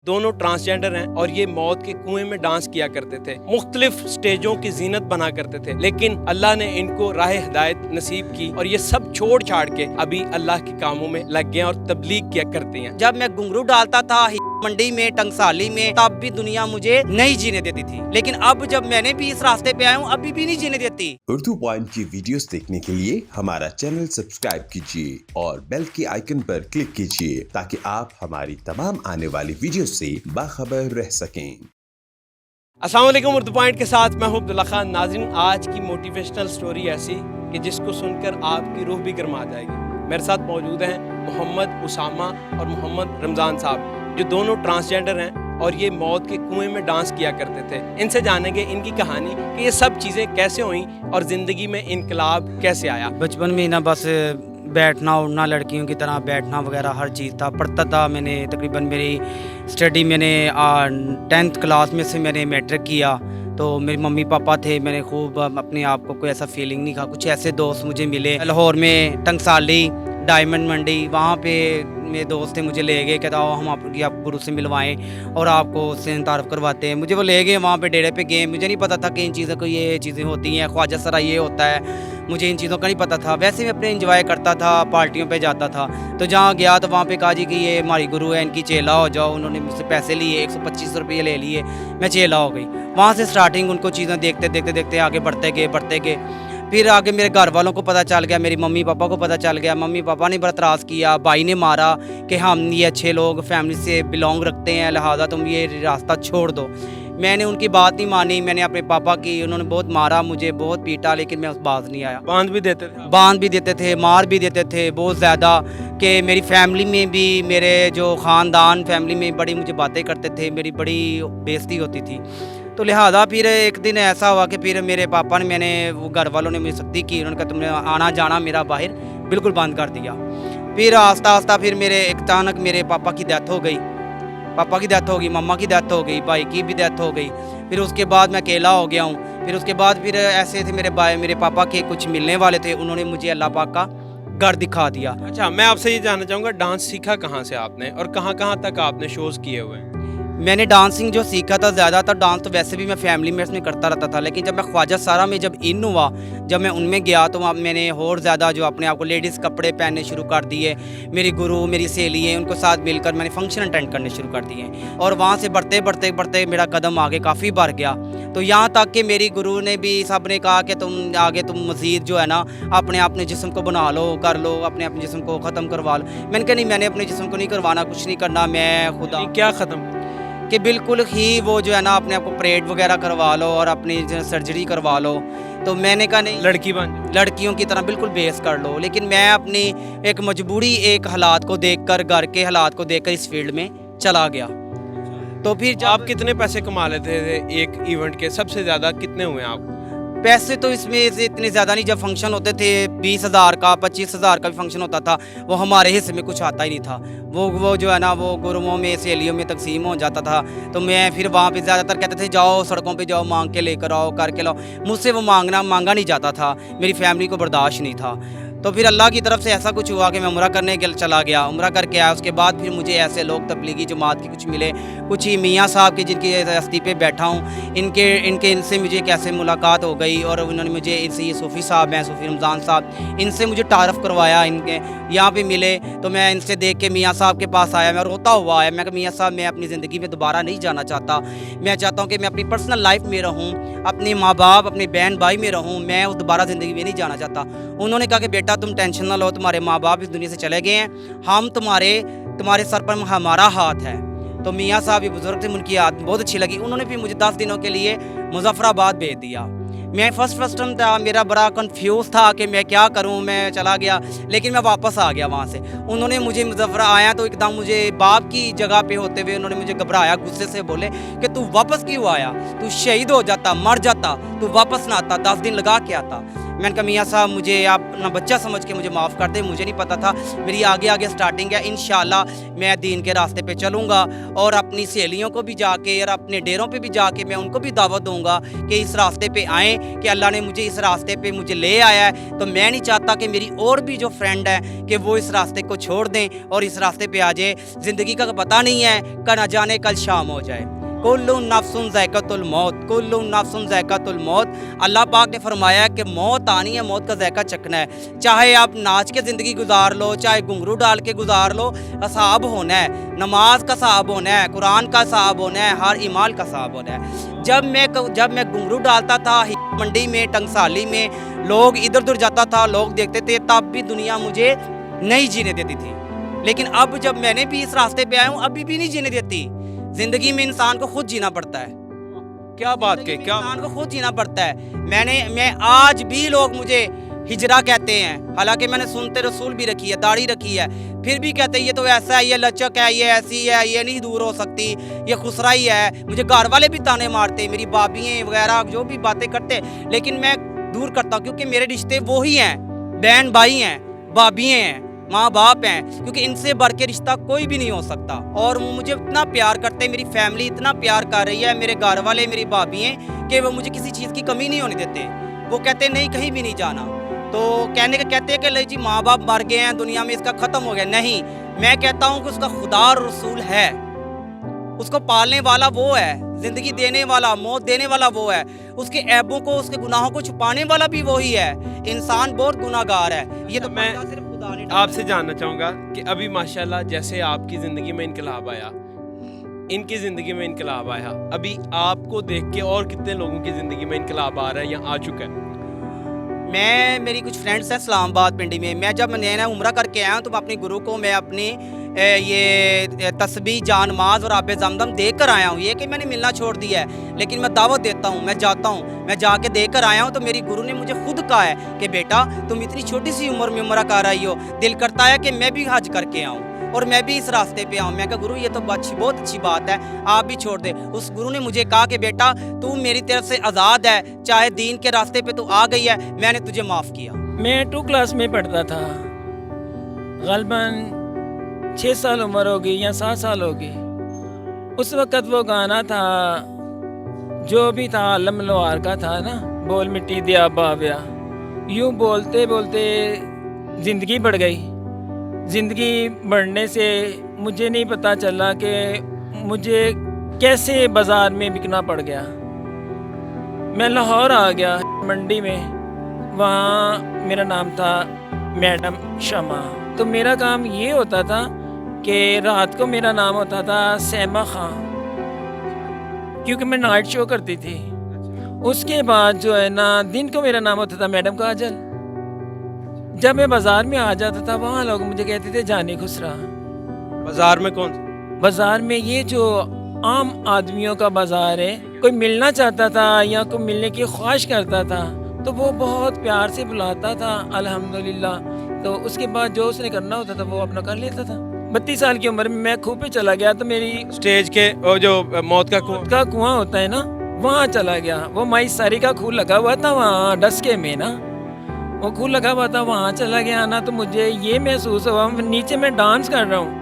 دونوں ٹرانسجینڈر ہیں اور یہ موت کے کنویں میں ڈانس کیا کرتے تھے، مختلف سٹیجوں کی زینت بنا کرتے تھے، لیکن اللہ نے ان کو راہ ہدایت نصیب کی اور یہ سب چھوڑ چھاڑ کے ابھی اللہ کے کاموں میں لگ گئے اور تبلیغ کیا کرتے ہیں۔ جب میں گھنگرو ڈالتا تھا منڈی میں، ٹنگسالی میں، تب بھی دنیا مجھے نہیں جینے دیتی تھی، لیکن اب جب میں نے بھی اس راستے پہ آیا ہوں ابھی بھی نہیں جینے دیتی۔ اردو پوائنٹ کی ویڈیوز دیکھنے کے لیے ہمارا چینل سبسکرائب کیجیے اور بیل کے آئیکن پر کلک کیجیے تاکہ آپ ہماری تمام آنے والی ویڈیوز سے باخبر رہ سکیں۔ السلام علیکم، اردو پوائنٹ کے ساتھ میں ہوں عبداللہ خان۔ ناظرین، آج کی موٹیویشنل سٹوری ایسی کہ جس کو سن کر آپ کی روح بھی گرما جائے گی۔ میرے ساتھ موجود ہیں محمد اسامہ اور محمد رمضان صاحب، جو دونوں ٹرانسجینڈر ہیں اور یہ موت کے کنویں میں ڈانس کیا کرتے تھے۔ ان سے جانیں گے ان کی کہانی کہ یہ سب چیزیں کیسے ہوئیں اور زندگی میں انقلاب کیسے آیا۔ بچپن میں نا بس بیٹھنا اٹھنا، لڑکیوں کی طرح بیٹھنا وغیرہ ہر چیز تھا، پڑھتا تھا۔ میں نے تقریباً میری اسٹڈی میں نے 10th کلاس میں سے میں نے میٹرک کیا، تو میرے ممی پاپا تھے، میں نے خوب اپنے آپ کو کوئی ایسا فیلنگ نہیں تھا۔ کچھ ایسے دوست مجھے ملے لاہور میں، ٹنگسالی، ڈائمنڈ منڈی، وہاں پہ میرے دوست تھے، مجھے لے گئے، کہتا ہم آپ کی آپ گرو سے ملوائیں اور آپ کو اس سے تعارف کرواتے ہیں۔ مجھے وہ لے گئے وہاں پہ ڈیرے پہ گئے، مجھے نہیں پتا تھا کہ ان چیزوں کو یہ چیزیں ہوتی ہیں، خواجہ سرا یہ ہوتا ہے، مجھے ان چیزوں کا نہیں پتا تھا۔ ویسے میں اپنے انجوائے کرتا تھا، پارٹیوں پہ جاتا تھا، تو جہاں گیا تو وہاں پہ کہا جی کہ یہ ہماری گرو ہے، ان کی چیلا ہو جاؤ۔ انہوں نے مجھ سے پیسے لیے، 125 روپئے لے لیے، میں چیلا ہو گئی۔ وہاں سے سٹارٹنگ ان کو چیزیں دیکھتے دیکھتے دیکھتے آگے بڑھتے گئے۔ پھر آگے میرے گھر والوں کو پتہ چل گیا، میری ممی پاپا کو پتہ چل گیا۔ ممی پاپا نے بڑا اعتراض کیا، بھائی نے مارا کہ ہم یہ اچھے لوگ فیملی سے بلونگ رکھتے ہیں، لہٰذا تم یہ راستہ چھوڑ دو۔ میں نے ان کی بات نہیں مانی، میں نے اپنے پاپا کی، انہوں نے بہت مارا مجھے، بہت پیٹا، لیکن میں اس باز نہیں آیا۔ باندھ بھی دیتے تھے؟ باندھ بھی دیتے تھے، مار بھی دیتے تھے بہت زیادہ، کہ میری فیملی میں بھی، میرے جو خاندان فیملی میں بڑی مجھے باتیں کرتے تھے، میری بڑی بےعزتی ہوتی تھی۔ تو لہٰذا پھر ایک دن ایسا ہوا کہ پھر میرے پاپا نے وہ گھر والوں نے مجھے سختی کی، انہوں نے کہا تم نے آنا جانا میرا باہر بالکل بند کر دیا۔ پھر آہستہ آہستہ پھر میرے اچانک میرے پاپا کی ڈیتھ ہو گئی، مما کی ڈیتھ ہو گئی، بھائی کی بھی ڈیتھ ہو گئی۔ پھر اس کے بعد میں اکیلا ہو گیا ہوں۔ پھر اس کے بعد پھر ایسے تھے میرے پاپا کے کچھ ملنے والے تھے، انہوں نے مجھے اللہ پاک کا گھر دکھا دیا۔ اچھا، میں آپ سے یہ جاننا چاہوں گا، ڈانس سیکھا کہاں سے آپ نے اور کہاں کہاں تک آپ نے شوز کیے ہوئے ہیں؟ میں نے ڈانسنگ جو سیکھا تھا زیادہ تر، ڈانس تو ویسے بھی میں فیملی میں اس میں کرتا رہتا تھا، لیکن جب میں خواجہ سارا میں جب ان ہوا، جب میں ان میں گیا تو میں نے اور زیادہ جو اپنے آپ کو لیڈیز کپڑے پہننے شروع کر دیے۔ میری گرو، میری سہیلی ہیں، ان کو ساتھ مل کر میں نے فنکشن اٹینڈ کرنے شروع کر دیے، اور وہاں سے بڑھتے میرا قدم آگے کافی بڑھ گیا۔ تو یہاں تک کہ میری گرو نے بھی، سب نے کہا کہ تم مزید جو ہے نا اپنے جسم کو بنا لو، کر لو، اپنے جسم کو ختم کروا لو۔ میں نے کہا نہیں، میں نے اپنے جسم کو نہیں کروانا، کچھ نہیں کرنا، میں خدا کیا ختم کہ بالکل ہی وہ جو ہے نا اپنے آپ کو پریڈ وغیرہ کروا لو اور اپنی سرجری کروا لو۔ تو میں نے کہا نہیں، لڑکی بن جاؤ، لڑکیوں کی طرح بالکل بیس کر لو۔ لیکن میں اپنی ایک مجبوری، ایک حالات کو دیکھ کر، گھر کے حالات کو دیکھ کر اس فیلڈ میں چلا گیا۔ تو پھر جب آپ کتنے پیسے کما لیتے تھے ایک ایونٹ کے؟ سب سے زیادہ کتنے ہوئے آپ؟ پیسے تو اس میں سے اتنے زیادہ نہیں، جب فنکشن ہوتے تھے 20,000 کا، 25,000 کا بھی فنکشن ہوتا تھا، وہ ہمارے حصے میں کچھ آتا ہی نہیں تھا۔ وہ جو ہے نا وہ گروہوں میں، سہیلیوں میں تقسیم ہو جاتا تھا۔ تو میں پھر وہاں پہ زیادہ تر کہتے تھے جاؤ سڑکوں پہ جاؤ، مانگ کے لے کر آؤ، کر کے لاؤ۔ مجھ سے وہ مانگا نہیں جاتا تھا، میری فیملی کو برداشت نہیں تھا۔ تو پھر اللہ کی طرف سے ایسا کچھ ہوا کہ میں عمرہ کرنے چلا گیا، عمرہ کر کے آیا۔ اس کے بعد پھر مجھے ایسے لوگ تبلیغی جماعت کے کچھ ملے، کچھ ہی میاں صاحب کے، جن کی ہستی پہ بیٹھا ہوں، ان سے مجھے کیسے ملاقات ہو گئی، اور انہوں نے مجھے یہ صوفی صاحب ہیں، صوفی رمضان صاحب، ان سے مجھے تعارف کروایا۔ ان کے یہاں پہ ملے تو میں ان سے دیکھ کے میاں صاحب کے پاس آیا، میں روتا ہوا آیا۔ میں کہ میاں صاحب، میں اپنی زندگی میں دوبارہ نہیں جانا چاہتا، میں چاہتا ہوں کہ میں اپنی پرسنل لائف میں رہوں، اپنے ماں باپ، اپنے بہن بھائی میں رہوں، میں اس دوبارہ زندگی میں نہیں جانا چاہتا۔ انہوں نے کہا کہ بیٹا تم ٹینشن نہ لو، تمہارے ماں باپ اس دنیا سے چلے گئے ہیں، ہم تمہارے سر پر ہمارا ہاتھ ہے۔ تو میاں صاحب یہ بزرگ تھے، ان کی یاد بہت اچھی لگی، انہوں نے بھی مجھے 10 دنوں کے لیے مظفر آباد بھیج دیا۔ میں فرسٹ ٹائم تھا، میرا بڑا کنفیوز تھا کہ میں کیا کروں، میں چلا گیا، لیکن میں واپس آ گیا وہاں سے۔ انہوں نے مجھے مظفر آیا تو ایک دم مجھے باپ کی جگہ پہ ہوتے ہوئے انہوں نے مجھے گھبرایا، غصے سے بولے کہ تو واپس کیوں آیا، تو شہید ہو جاتا، مر جاتا، تو واپس نہ آتا، 10 دن لگا کے آتا۔ मैंने कहा मियाँ साहब मुझे आप अपना बच्चा समझ के मुझे माफ़ कर दें, मुझे नहीं पता था, मेरी आगे आगे स्टार्टिंग है, इंशाल्लाह मैं दीन के रास्ते पे चलूँगा और अपनी सहेलियों को भी जाके और अपने डेरों पे भी जाके मैं उनको भी दावत दूँगा कि इस रास्ते पे आएँ, कि अल्लाह ने मुझे इस रास्ते पे मुझे ले आया है, तो मैं नहीं चाहता कि मेरी और भी जो फ्रेंड है कि वो इस रास्ते को छोड़ दें और इस रास्ते पे आ जाए। ज़िंदगी का पता नहीं है, न जाने कल शाम हो जाए। कुल्लु नफ्सुन ज़ायक़तुल मौत, कुल्लु नफ्सुन ज़ायक़तुल मौत। अल्लाह पाक ने फरमाया कि मौत आनी है, मौत का ज़ायक़ा चखना है। चाहे आप नाच के ज़िंदगी गुजार लो, चाहे घुंघरू डाल के गुजार लो, साहब होना है, नमाज का साहब होना है, कुरान का साहब होना है, हर इमाल का साहब होना है। जब मैं घुंघरू डालता था मंडी में, टंगसाली में, लोग इधर उधर जाता था, लोग देखते थे, तब भी दुनिया मुझे नहीं जीने देती थी। लेकिन अब जब मैंने भी इस रास्ते पे आया हूँ, अभी भी नहीं जीने देती। ज़िंदगी में इंसान को खुद जीना पड़ता है। क्या बात के, क्या इंसान को खुद जीना पड़ता है। मैं आज भी लोग मुझे हिजरा कहते हैं, हालांकि मैंने सुनते रसूल भी रखी है, दाढ़ी रखी है, फिर भी कहते हैं ये तो ऐसा है, ये लचक है, ये ऐसी है, ये नहीं दूर हो सकती, ये खुसरा ही है। मुझे घर वाले भी ताने मारते, मेरी भाभियाँ वगैरह जो भी बातें करते, लेकिन मैं दूर करता हूँ, क्योंकि मेरे रिश्ते वो ही हैं, बहन भाई हैं, भाभियाँ हैं, माँ बाप हैं, क्योंकि इनसे बढ़ के रिश्ता कोई भी नहीं हो सकता। और वो मुझे इतना प्यार करते हैं, मेरी फैमिली इतना प्यार कर रही है, मेरे घर वाले, मेरी भाभी हैं, कि वो मुझे किसी चीज़ की कमी नहीं होने देते। वो कहते नहीं कहीं भी नहीं जाना, तो कहते हैं कि ले जी माँ बाप मर गए हैं, दुनिया में इसका ख़त्म हो गया। नहीं, मैं कहता हूँ कि उसका खुदा और रसूल है, उसको पालने वाला वो है, ज़िंदगी देने वाला, मौत देने वाला वो है, उसके ऐबों को, उसके गुनाहों को छुपाने वाला भी वही है। इंसान बहुत गुनाहगार है। ये तो मैं सिर्फ खुदा ने डाला। आपसे जानना चाहूँगा कि अभी माशाल्लाह जैसे आपकी ज़िंदगी में इनकलाब आया, इनकी ज़िंदगी में इनकलाब आया, अभी आपको देख के और कितने लोगों की ज़िंदगी में इनकलाब आ रहा है या आ चुका है? मेरी कुछ फ्रेंड्स हैं इस्लामाबाद पिंडी में। मैं जब नया उम्रा करके आया हूँ, तो मैं अपने गुरु को मैं अपनी ये तस्बीह, जानमाज और आब ज़मज़म दे कर आया हूँ। ये कि मैंने मिलना छोड़ दिया है, लेकिन मैं दावत देता हूँ, मैं जाता हूँ, मैं जाके दे कर आया हूँ। तो मेरी गुरु ने मुझे खुद कहा है कि बेटा तुम इतनी छोटी सी उम्र में उम्रा कर आई हो, दिल करता है कि मैं भी हज करके आऊँ और मैं भी इस रास्ते पे आऊँ। मैं कहा गुरु ये तो बहुत अच्छी बात है, आप भी छोड़ दे। उस गुरु ने मुझे कहा कि बेटा तू मेरी तरफ से आज़ाद है, चाहे दीन के रास्ते पे तू आ गई है, मैंने तुझे माफ़ किया। मैं 2 क्लास में पढ़ता था, गलबन 6 साल उम्र होगी या 7 साल होगी। उस वक़्त वो गाना था जो भी था आलम लोहार का था ना, बोल मिट्टी दिया बाव्या। यूँ बोलते बोलते ज़िंदगी बढ़ गई। ज़िंदगी बढ़ने से मुझे नहीं पता चला कि मुझे कैसे बाज़ार में बिकना पड़ गया। मैं लाहौर आ गया मंडी में, वहाँ मेरा नाम था मैडम शमा। तो मेरा काम ये होता था कि रात को मेरा नाम होता था सैमा खां, क्योंकि मैं नाइट शो करती थी। उसके बाद जो है ना दिन को मेरा नाम होता था मैडम काजल। जब मैं बाज़ार में आ जाता था, वहाँ लोग मुझे कहते थे जानी खुसरा। बाज़ार में कौन? बाज़ार में ये जो आम आदमियों का बाज़ार है, कोई मिलना चाहता था या कोई मिलने की ख्वाहिश करता था तो वो बहुत प्यार से बुलाता था, अल्हम्दुलिल्लाह। तो उसके बाद जो उसने करना होता था वो अपना कर लेता था। 32 साल की उम्र में मैं खूह पे चला गया, तो मेरी स्टेज के वो जो मौत का कुआं होता है ना, वहाँ चला गया। वो माई सारी का खूह लगा हुआ था वहाँ डस्के में ना, वो खूह लगा हुआ था, वहाँ चला गया ना। तो मुझे ये महसूस हुआ नीचे मैं डांस कर रहा हूँ,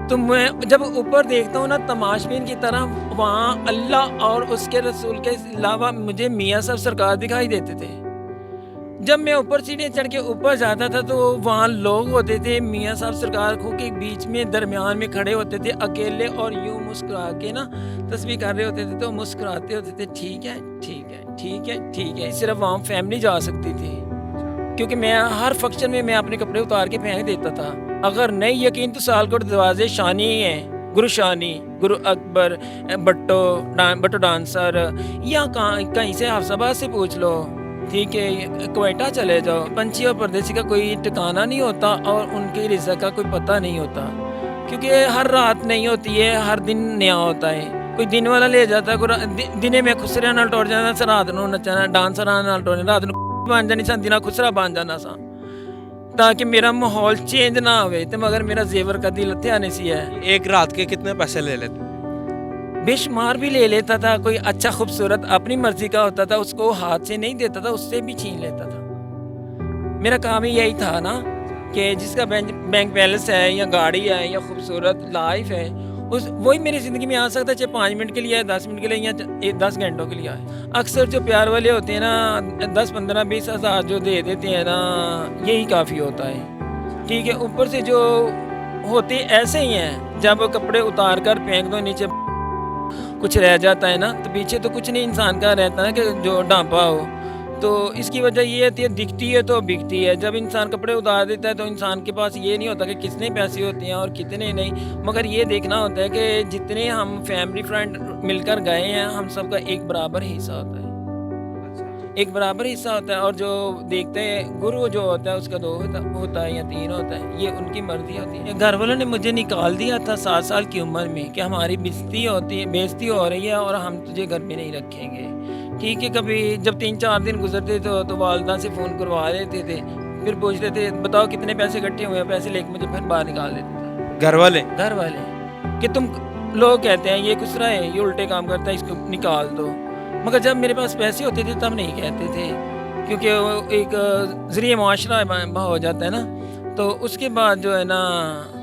तो मैं जब ऊपर देखता हूँ ना तमाशबीन की तरह, वहाँ अल्लाह और उसके रसूल के अलावा मुझे मियाँ साहब सरकार दिखाई देते थे। जब मैं ऊपर सीढ़ियाँ चढ़ के ऊपर जाता था तो वहाँ लोग होते थे, मियाँ साहब सरकार खूह के बीच में दरमियान में खड़े होते थे अकेले, और यूँ मुस्कुरा के ना तस्बीह कर रहे होते थे। तो मुस्कुराते होते थे, ठीक है ठीक है ठीक है ठीक है। सिर्फ वहाँ फैमिली जा सकती थी, क्योंकि मैं हर फंक्शन में मैं अपने कपड़े उतार के फेंक देता था। अगर नहीं यकीन तो सालकोट दरवाजे शानी हैं, गुरु शानी, गुरु अकबर, बट्टो डांसर, या कहीं से हफ्साबाद से पूछ लो, ठीक है, क्वेटा चले जाओ। पंछी और परदेसी का कोई ठिकाना नहीं होता और उनकी रिज़्क़ का कोई पता नहीं होता, क्योंकि हर रात नहीं होती है, हर दिन नया होता है। कोई दिन वाला ले जाता है, कोई दिने में खुसरे नाल टुर जाना, रात को नचना, डांसर नाल टुर रात को बन जानी सा, दिन खुसरा बन जाना सा, ताकि मेरा माहौल चेंज ना होवे। तो मगर मेरा जेवर का दिल हथिया नहीं सी है। एक रात के कितने पैसे ले लेते? बेशुमार भी ले लेता था। कोई अच्छा खूबसूरत अपनी मर्जी का होता था, उसको हाथ से नहीं देता था, उससे भी छीन लेता था। मेरा काम ही यही था ना कि जिसका बैंक बैलेंस है या गाड़ी है या खूबसूरत लाइफ है, उस वही मेरी ज़िंदगी में आ सकता है, चाहे 5 मिनट के लिए है, 10 मिनट के लिए या 10 घंटों के लिए आए। अक्सर जो प्यार वाले होते हैं ना 10, 15, 20 हज़ार जो दे देते हैं ना, यही काफ़ी होता है। ठीक है, ऊपर से जो होते ऐसे ही हैं, जब कपड़े उतार कर फेंक दो नीचे कुछ रह जाता है ना, तो पीछे तो कुछ नहीं इंसान का रहता है कि जो ढांपा हो। तो इसकी वजह ये होती है, दिखती है तो बिकती है। जब इंसान कपड़े उतार देता है तो इंसान के पास ये नहीं होता कि कितने पैसे होते हैं और कितने नहीं, मगर ये देखना होता है कि जितने हम फैमिली फ्रेंड मिलकर गए हैं, हम सबका एक बराबर हिस्सा होता है, एक बराबर हिस्सा होता है। और जो देखते हैं गुरु जो होता है उसका 2 होता है या 3 होता है, ये उनकी मर्जी होती है। घर वालों ने मुझे निकाल दिया था 7 साल की उम्र में कि हमारी बेइज्जती हो रही है और हम तुझे घर में नहीं रखेंगे। ठीक है, कभी जब 3-4 दिन गुजरते तो वालदा से फ़ोन करवा देते थे, फिर पूछते थे बताओ कितने पैसे इकट्ठे हुए हैं, पैसे लेके मुझे फिर बाहर निकाल देते थे घर वाले कि तुम लोग कहते हैं ये कुछ रहा है, ये उल्टे काम करता है, इसको निकाल दो। मगर जब मेरे पास पैसे होते थे तब नहीं कहते थे, क्योंकि वो एक ज़रिए मुआशरा हो जाता है ना। तो उसके बाद जो है ना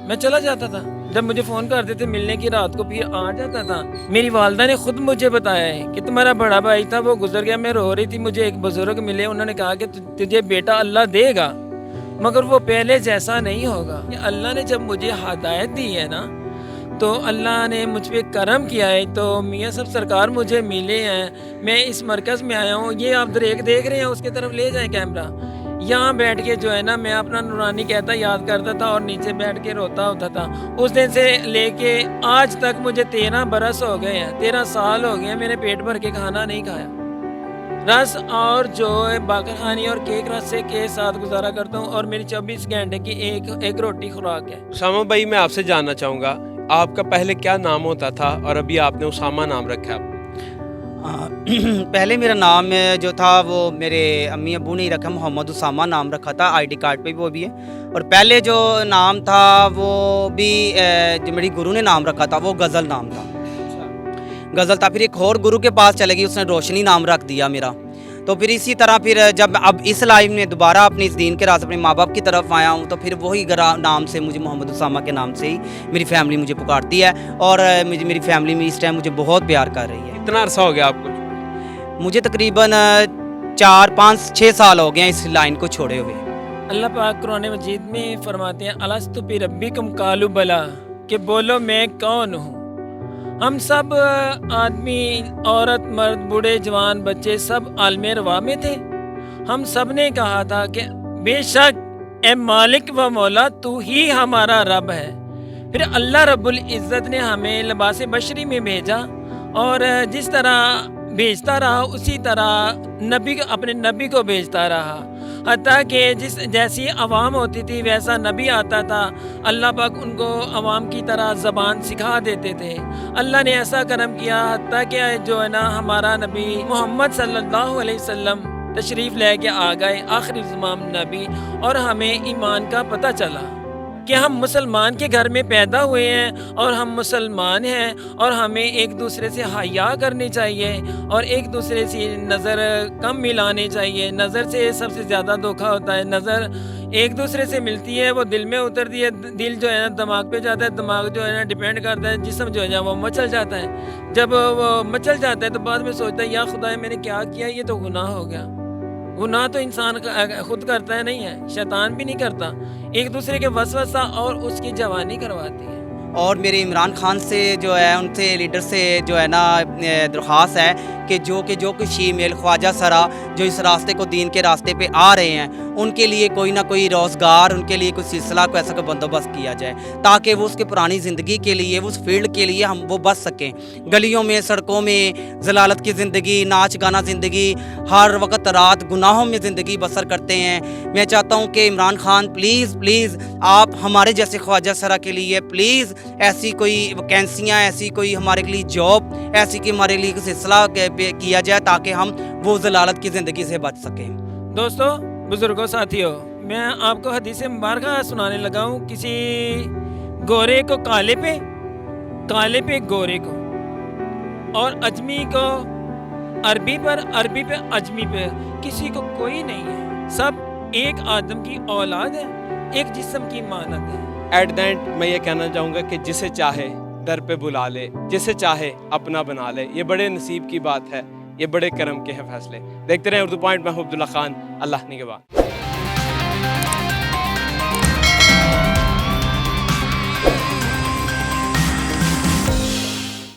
मैं चला जाता था, जब मुझे फ़ोन करते थे मिलने की रात को, फिर आ जाता था। मेरी वालदा ने खुद मुझे बताया है कि तुम्हारा बड़ा भाई था वो गुजर गया, मैं रो रही थी, मुझे एक बुजुर्ग मिले, उन्होंने कहा कि तुझे बेटा अल्लाह देगा मगर वो पहले जैसा नहीं होगा। अल्लाह ने जब मुझे हिदायत दी है ना, तो अल्लाह ने मुझ पे करम किया है। तो मियाँ सब सरकार मुझे मिले हैं, मैं इस मरकज़ में आया हूँ, ये आप देख रहे हैं, उसकी तरफ ले जाएं कैमरा। यहाँ बैठ के जो है ना मैं अपना नूरानी कहता याद करता था और नीचे बैठ के रोता होता था। उस दिन से लेके आज तक मुझे 13 बरस हो गए हैं, 13 साल हो गए हैं, मैंने पेट भर के खाना नहीं खाया। रस और जो है बाकरखानी और केक रस्से के साथ गुजारा करता हूँ और मेरी 24 घंटे की एक रोटी खुराक है। उसामा भाई, मैं आपसे जानना चाहूँगा आपका पहले क्या नाम होता था और अभी आपने उसामा नाम रखा है? पहले मेरा नाम जो था वो मेरे अम्मी अबू ने ही रखा, मोहम्मद उसामा नाम रखा था, आईडी कार्ड पे भी वो भी है। और पहले जो नाम था वो भी जो मेरी गुरु ने नाम रखा था वो गज़ल नाम था, गज़ल था। फिर एक और गुरु के पास चले गई, उसने रोशनी नाम रख दिया मेरा। तो फिर इसी तरह फिर जब अब इस लाइफ में दोबारा अपने इस दीन के रास्ते अपने माँ बाप की तरफ आया हूँ, तो फिर वही नाम से मुझे मोहम्मद उसामा के नाम से ही मेरी फैमिली मुझे पुकारती है। और मेरी फैमिली में इस टाइम मुझे बहुत प्यार कर रही है। कितना अरसा हो गया आपको? मुझे तकरीबन 4, 5, 6 साल हो गए हैं इस लाइन को छोड़े हुए। अल्लाह पाक कुरान मजीद में फरमाते हैं अलस्तु बि रब्बिकुम कालू बला, कि बोलो मैं कौन हूँ। हम सब आदमी, औरत, मर्द, बूढ़े, जवान, बच्चे सब आलमे रवा में थे। हम सब ने कहा था कि बेशक ए मालिक व मौला तू ही हमारा रब है। फिर अल्लाह रब्बुल इज़्ज़त ने हमें लिबास बशरी में भेजा और जिस तरह भेजता रहा उसी तरह अपने नबी को भेजता रहा, हत्ता कि जैसी आवाम होती थी वैसा नबी आता था। अल्लाह पाक उनको आवाम की तरह ज़बान सिखा देते थे। अल्लाह ने ऐसा करम किया हत्ता कि जो है ना हमारा नबी मोहम्मद सल्लल्लाहु अलैहि वसल्लम तशरीफ़ लेके आ गए, आखिरी ज़माम नबी, और हमें ईमान का पता चला कि हम मुसलमान के घर में पैदा हुए हैं और हम मुसलमान हैं और हमें एक दूसरे से हया करनी चाहिए और एक दूसरे से नज़र कम मिलानी चाहिए। नज़र से सबसे ज़्यादा धोखा होता है। नज़र एक दूसरे से मिलती है, वो दिल में उतरती है, दिल जो है ना दिमाग पे जाता है, दिमाग जो है ना डिपेंड करता है, जिस्म जो है ना वो मचल जाता है। जब वो मचल जाता है तो बाद में सोचता है या खुदा मैंने क्या किया, ये तो गुनाह हो गया। गुनाह तो इंसान खुद करता है, नहीं है, शैतान भी नहीं करता, एक दूसरे के वसवसा और उसकी जवानी करवाती है। और मेरे इमरान खान से जो है उनसे लीडर से जो है ना दरख्वास्त है कि जो कुछ शीमेल ख्वाजा सरा जो इस रास्ते को दीन के रास्ते पे आ रहे हैं उनके लिए कोई ना कोई रोज़गार, उनके लिए कोई सिलसिला को ऐसा कोई बंदोबस्त किया जाए ताकि वो उसके पुरानी ज़िंदगी के लिए, उस फील्ड के लिए वो बच सकें। गलियों में, सड़कों में ज़लालत की ज़िंदगी, नाच गाना ज़िंदगी, हर वक्त रात गुनाहों में ज़िंदगी बसर करते हैं। मैं चाहता हूँ कि इमरान खान प्लीज़ आप हमारे जैसे ख्वाजा सरा के लिए प्लीज़ ऐसी कोई वैकेंसियाँ, ऐसी कोई हमारे लिए जॉब, ऐसी कि हमारे लिए सिलसिला किया जाए ताकि हम वो ज़लालत की ज़िंदगी से बच सकें। दोस्तों, बुज़ुर्गों, साथियों, मैं आपको हदीस मुबारक सुनाने लगा हूँ। किसी गोरे को काले पे गोरे को, और अजमी को अरबी पे अजमी पे, किसी को कोई नहीं है, सब ایک آدم کی اولاد ہے، ایک جسم کی مانند ہے۔ ایٹ دا اینڈ میں یہ کہنا چاہوں گا کہ جسے چاہے در پہ بلا لے، جسے چاہے اپنا بنا لے، یہ بڑے نصیب کی بات ہے، یہ بڑے کرم کے ہیں فیصلے۔ دیکھتے رہیں اردو پوائنٹ، میں ہوں عبداللہ خان، اللہ نگہبان۔